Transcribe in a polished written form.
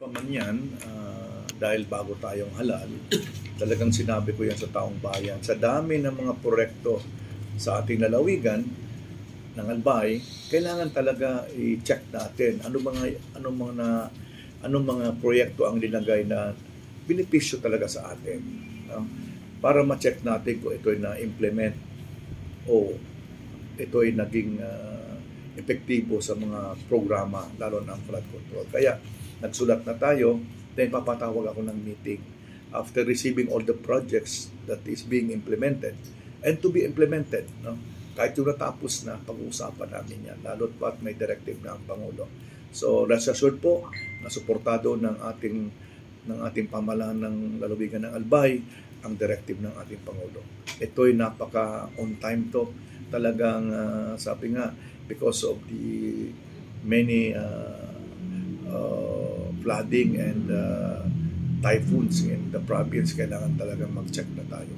Man yan, dahil bago tayong halal, talagang sinabi ko yan sa taong bayan. Sa dami ng mga proyekto sa ating lalawigan ng Albay, kailangan talaga i-check natin anong mga proyekto ang linagay na benepisyo talaga sa atin. No? Para ma-check natin kung ito'y na-implement o ito'y naging epektibo sa mga programa, lalo ng flood control. Kaya nagsulat na tayo, then papatawag ako ng meeting after receiving all the projects that is being implemented and to be implemented. No? Kahit yung natapos na, pag-uusapan namin yan, lalo't pat may directive na ang Pangulo. So rest assured po na suportado ng ating pamahalaan ng lalawigan ng Albay ang directive ng ating Pangulo. Ito'y napaka on time to. Talagang sabi nga, because of the many flooding and typhoons in the province, kailangan talagang mag-check na tayo.